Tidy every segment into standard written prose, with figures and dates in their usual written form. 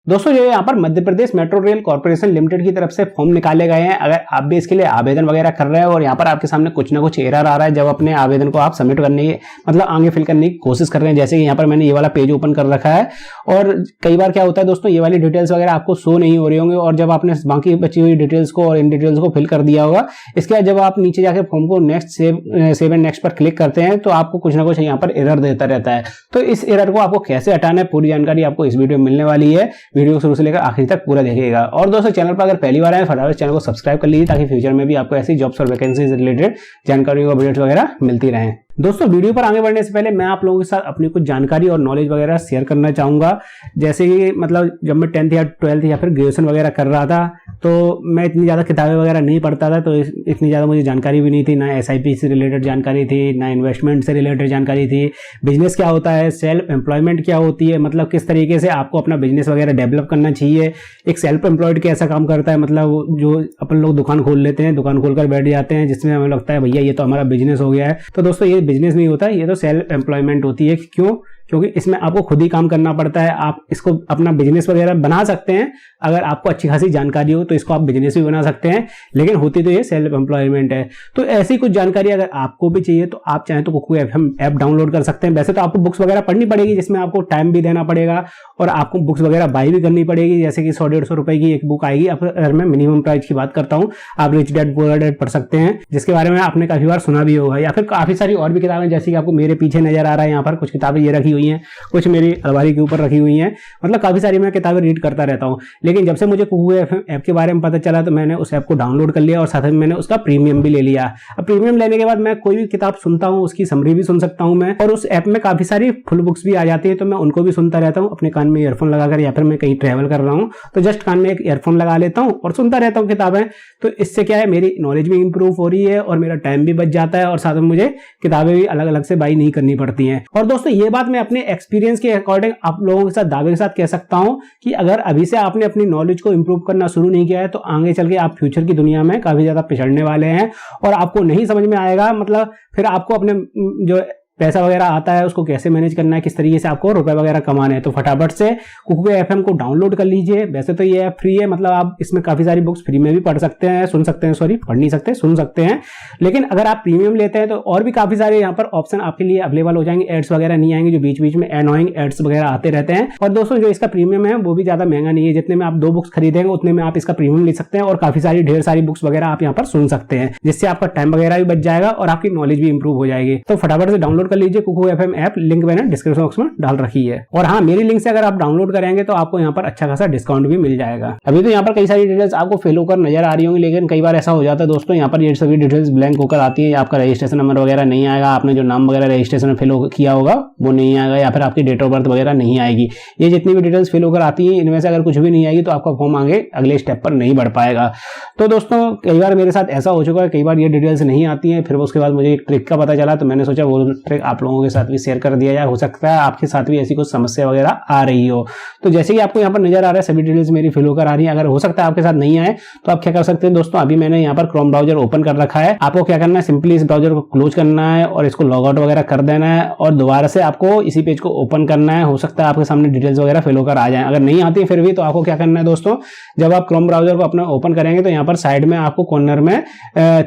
दोस्तों जो यहाँ पर Madhya Pradesh metro rail corporation limited की तरफ से फॉर्म निकाले गए हैं। अगर आप भी इसके लिए आवेदन वगैरह कर रहे हैं और यहाँ पर आपके सामने कुछ ना कुछ एरर आ रहा है जब अपने आवेदन को आप सबमिट करने की मतलब आगे फिल करने की कोशिश कर रहे हैं, जैसे कि यहाँ पर मैंने ये वाला पेज ओपन कर रखा है और कई बार क्या होता है दोस्तों, ये वाली डिटेल्स वगैरह आपको शो नहीं हो रही होंगी और जब आपने बाकी बची हुई डिटेल्स को और इन डिटेल्स को फिल कर दिया होगा, इसके बाद जब आप नीचे जाकर फॉर्म को नेक्स्ट सेव एंड नेक्स्ट पर क्लिक करते हैं तो आपको कुछ ना कुछ यहाँ पर एरर देता रहता है। तो इस एरर को आपको कैसे हटाना है पूरी जानकारी आपको इस वीडियो में मिलने वाली है। वीडियो शुरू से लेकर आखिर तक पूरा देखिएगा। और दोस्तों चैनल पर अगर पहली बार आए फटाफट चैनल को सब्सक्राइब कर लीजिए ताकि फ्यूचर में भी आपको ऐसी जॉब्स और वैकेंसी से रिलेटेड जानकारी और अपडेट्स वगैरह मिलती रहें। दोस्तों वीडियो पर आगे बढ़ने से पहले मैं आप लोगों के साथ अपनी कुछ जानकारी और नॉलेज वगैरह शेयर करना चाहूंगा। जैसे कि मतलब जब मैं 10th या 12th या फिर ग्रेजुएशन वगैरह कर रहा था तो मैं इतनी ज़्यादा किताबें वगैरह नहीं पढ़ता था, तो इतनी ज़्यादा मुझे जानकारी भी नहीं थी, ना SIP से रिलेटेड जानकारी थी, ना इन्वेस्टमेंट से रिलेटेड जानकारी थी, बिजनेस क्या होता है, सेल्फ एम्प्लॉयमेंट क्या होती है, मतलब किस तरीके से आपको अपना बिजनेस वगैरह डेवलप करना चाहिए, एक सेल्फ एम्प्लॉयड कैसा काम करता है, मतलब जो अपन लोग दुकान खोल लेते हैं, दुकान खोलकर बैठ जाते हैं जिसमें हमें लगता है भैया ये तो हमारा बिजनेस हो गया है। तो दोस्तों ये बिजनेस नहीं होता, ये तो सेल्फ एम्प्लॉयमेंट होती है। क्यों? क्योंकि इसमें आपको खुद ही काम करना पड़ता है। आप इसको अपना बिजनेस वगैरह बना सकते हैं, अगर आपको अच्छी खासी जानकारी हो तो इसको आप बिजनेस भी बना सकते हैं, लेकिन होती तो ये सेल्फ एम्प्लॉयमेंट है। तो ऐसी कुछ जानकारी अगर आपको भी चाहिए तो आप चाहें तो कुकू FM ऐप डाउनलोड कर सकते हैं। वैसे तो आपको बुक्स वगैरह पढ़नी पड़ेगी जिसमें आपको टाइम भी देना पड़ेगा और आपको बुक्स वगैरह बाई भी करनी पड़ेगी, जैसे कि 100-150 रुपए की एक बुक आएगी। अगर मैं मिनिमम प्राइस की बात करता हूँ, आप रिच डैड पुअर डैड पढ़ सकते हैं, जिसके बारे में आपने काफी बार सुना भी होगा, या फिर काफी सारी और भी किताबें जैसे कि आपको मेरे पीछे नजर आ रहा है। यहाँ पर कुछ किताबें ये रखी हुई हैं, कुछ मेरी अलमारी के ऊपर रखी हुई हैं, मतलब काफी सारी मैं किताबें रीड करता रहता हूँ। लेकिन जब से मुझे कुकू FM ऐप के बारे में पता चला तो मैंने उस ऐप को डाउनलोड कर लिया और साथ में मैंने उसका प्रीमियम भी ले लिया। अब प्रीमियम लेने के बाद मैं कोई भी किताब सुनता हूँ उसकी समरी भी सुन सकता हूँ मैं, और उस ऐप में काफी सारी फुल बुक्स भी आ जाती है तो मैं उनको भी सुनता रहता हूँ अपने कान में ईयरफोन लगाकर, या फिर मैं कहीं ट्रैवल कर रहा हूँ तो जस्ट कान में एक ईयरफोन लगा लेता हूँ और सुनता रहता हूँ किताबें। तो इससे क्या है, मेरी नॉलेज भी इंप्रूव हो रही है और मेरा टाइम भी बच जाता है और साथ में मुझे किताबें भी अलग अलग से बाई नहीं करनी पड़ती हैं। और दोस्तों ये बात मैं अपने एक्सपीरियंस के अकॉर्डिंग आप लोगों के साथ दावे के साथ कह सकता हूं कि अगर अभी से आपने अपनी नॉलेज को इंप्रूव करना शुरू नहीं किया है तो आगे चल के आप फ्यूचर की दुनिया में काफी ज्यादा पिछड़ने वाले हैं और आपको नहीं समझ में आएगा, मतलब फिर आपको अपने जो पैसा वगैरह आता है उसको कैसे मैनेज करना है, किस तरीके से आपको रुपए वगैरह कमाने हैं। तो फटाफट से कुकू FM को डाउनलोड कर लीजिए। वैसे तो ये ऐप फ्री है, मतलब आप इसमें काफी सारी बुक्स फ्री में भी पढ़ सकते हैं, सुन सकते हैं, सॉरी पढ़ नहीं सकते, सुन सकते हैं। लेकिन अगर आप प्रीमियम लेते हैं तो और भी काफी सारे यहाँ पर ऑप्शन आपके लिए अवेलेबल हो जाएंगे, एड्स वगैरह नहीं आएंगे जो बीच बीच में एनोइंग एड्स वगैरह आते रहते हैं। और दोस्तों जो इसका प्रीमियम है वो भी ज्यादा महंगा नहीं है, जितने में आप 2 बुक्स खरीदेंगे उतने में आप इसका प्रीमियम ले सकते हैं और काफी सारी ढेर सारी बुक्स वगैरह आप यहाँ पर सुन सकते हैं, जिससे आपका टाइम वगैरह भी बच जाएगा और आपकी नॉलेज भी इंप्रूव हो जाएगी। तो फटाफट से डाउनलोड कर लीजिए कुकू FM ऐप, लिंक मैंने डिस्क्रिप्शन बॉक्स में डाल रखी है। और हाँ, मेरी लिंक से अगर आप डाउनलोड करेंगे तो आपको यहाँ पर अच्छा खासा डिस्काउंट भी मिल जाएगा। अभी तो यहाँ पर कई सारी डिटेल्स आपको फिल होकर नजर आ रही होंगी, लेकिन कई बार ऐसा हो जाता है दोस्तों, यहाँ पर ये सभी डिटेल्स ब्लैंक होकर आती है, आपका रजिस्ट्रेशन नंबर वगैरह नहीं आएगा, आपने जो नाम वगैरह रजिस्ट्रेशन में फिल किया होगा वो नहीं आएगा, या फिर आपकी डेट ऑफ बर्थ वगैरह नहीं आएगी। ये जितनी भी डिटेल्स फिल होकर आती है इनमें से अगर कुछ भी नहीं आएगी तो आपका फॉर्म आगे अगले स्टेप पर नहीं बढ़ पाएगा। तो दोस्तों कई बार मेरे साथ ऐसा हो चुका है, कई बार ये डिटेल्स नहीं आती है, फिर उसके बाद मुझे एक ट्रिक का पता चला तो मैंने सोचा वो ट्रिक आप लोगों के साथ भी शेयर कर दिया जाए, हो सकता है आपके साथ भी ऐसी कुछ समस्या वगैरह आ रही हो। तो जैसे कि आपको यहाँ पर नजर आ रहा है सभी डिटेल्स मेरी फिल होकर आ रही है, अगर हो सकता है आपके साथ नहीं आए तो आप क्या कर सकते हैं दोस्तों, अभी मैंने यहाँ पर क्रोम ब्राउजर ओपन कर रखा है, आपको क्या करना है, सिंपली इस ब्राउजर को क्लोज करना है और इसको लॉग आउट वगैरह कर देना है और दोबारा से आपको इसी पेज को ओपन करना है। हो सकता है आपके सामने डिटेल्स वगैरह फिल होकर आ जाए, अगर नहीं आती है फिर भी तो आपको क्या करना है दोस्तों, जब आप क्रोम ब्राउजर को अपना ओपन करेंगे तो यहाँ पर साइड में आपको कॉर्नर में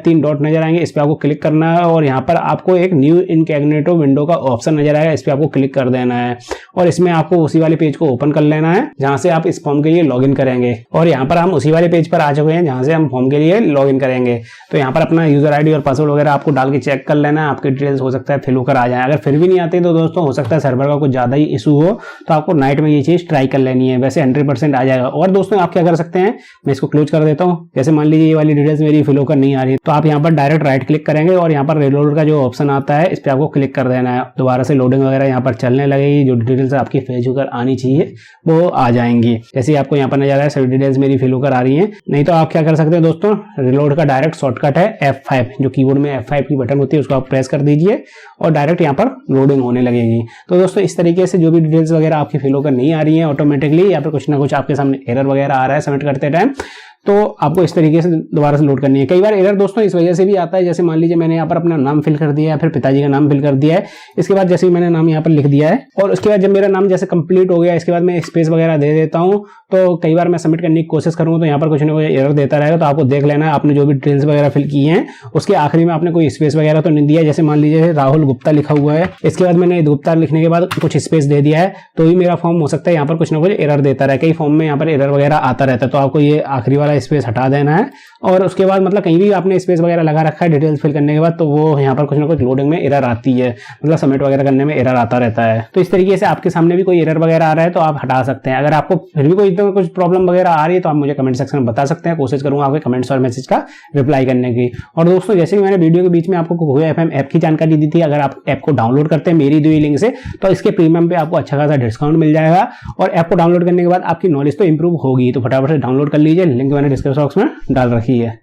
3 डॉट नजर आएंगे, इस पर आपको क्लिक करना है और यहाँ पर आपको एक न्यू इनकैग्नेटो विंडो का ऑप्शन नजर आएगा, इस पर आपको क्लिक कर देना है और इसमें आपको उसी वाले पेज को ओपन कर लेना है जहां से आप इस फॉर्म के लिए लॉगिन करेंगे। और यहाँ पर हम उसी वाले पेज पर आ चुके हैं जहां से हम फॉर्म के लिए लॉगिन करेंगे। तो यहाँ पर अपना यूजर आईडी और पासवर्ड वगैरह आपको डाल के चेक कर लेना है, आपके डिटेल्स हो सकता है फिल होकर आ जाए। अगर फिर भी नहीं आते तो दोस्तों हो सकता है सर्वर का कुछ ज्यादा ही इशू हो, तो आपको नाइट में ये चीज ट्राई कर लेनी है, वैसे 100% आ जाएगा। और दोस्तों आप क्या कर सकते हैं, मैं इसको क्लोज कर देता हूँ। जैसे मान लीजिए ये वाली डिटेल्स मेरी फिल होकर नहीं आ रही तो आप यहाँ पर डायरेक्ट राइट क्लिक करेंगे और यहाँ पर रीलोड का जो ऑप्शन आता है इस पर आपको क्लिक कर देना है, दोबारा से लोडिंग वगैरह यहाँ पर चलने लगेगी, जो डिटेल्स आपकी फेज होकर आनी चाहिए वो आ जाएंगी। जैसे आपको यहाँ पर नजर आ रहा है सभी डिटेल्स मेरी फिल होकर आ रही हैं। नहीं तो आप क्या कर सकते हैं दोस्तों, रिलोड का डायरेक्ट शॉर्टकट है F5, जो कीबोर्ड में F5 की बटन होती है उसको आप प्रेस कर दीजिए और डायरेक्ट यहाँ पर लोडिंग होने लगेगी। तो दोस्तों इस तरीके से जो भी डिटेल्स वगैरह आपकी फिल होकर नहीं आ रही है ऑटोमेटिकली, या फिर कुछ ना कुछ आपके सामने एरर वगैरह आ रहा है सबमिट करते टाइम, तो आपको इस तरीके से दोबारा से लोड करनी है। कई बार एरर दोस्तों इस वजह से भी आता है, जैसे मान लीजिए मैंने यहाँ पर अपना नाम फिल कर दिया है, फिर पिताजी का नाम फिल कर दिया है, इसके बाद जैसे मैंने नाम यहाँ पर लिख दिया है और उसके बाद जब मेरा नाम जैसे कंप्लीट हो गया, इसके बाद मैं स्पेस वगैरह दे देता हूँ, तो कई बार मैं सबमिट करने की कोशिश करूंगा तो यहाँ पर कुछ ना कुछ एरर देता रहेगा। तो आपको देख लेना है आपने जो भी डिटेल्स वगैरह फिल किए हैं उसके आखिरी में आपने कोई स्पेस वगैरह तो नहीं दिया। जैसे मान लीजिए राहुल गुप्ता लिखा हुआ है, इसके बाद मैंने गुप्ता लिखने के बाद कुछ स्पेस दे दिया है, तो ही मेरा फॉर्म हो सकता है यहाँ पर कुछ ना कुछ एरर देता रहे। कई फॉर्म में यहाँ पर एरर वगैरह आता रहता है, तो आपको ये आखिरी वाला स्पेस हटा देना है और उसके बाद मतलब कहीं भी आपने स्पेस वगैरह लगा रखा है डिटेल्स फिल करने के बाद, तो वो यहाँ पर कुछ ना कुछ लोडिंग में एरर आती है, मतलब सबमिट वगैरह करने में एरर आता रहता है। तो इस तरीके से आपके सामने भी कोई एरर वगैरह आ रहा है तो आप हटा सकते हैं। अगर आपको फिर भी कोई कुछ प्रॉब्लम वगैरह आ रही है तो आप मुझे कमेंट सेक्शन में बता सकते हैं, कोशिश करूंगा आपके कमेंट्स और मैसेज का रिप्लाई करने की। और दोस्तों जैसे कि मैंने वीडियो के बीच में आपको Kuku FM ऐप की जानकारी दी थी, अगर आप ऐप को डाउनलोड करते हैं मेरी दी हुई लिंक से तो इसके प्रीमियम पे आपको अच्छा खासा डिस्काउंट मिल जाएगा और ऐप को डाउनलोड करने के बाद आपकी नॉलेज तो इंप्रूव होगी। तो फटाफट से डाउनलोड कर लीजिए, लिंक मैंने डिस्क्रिप्शन बॉक्स में डाल रखी है।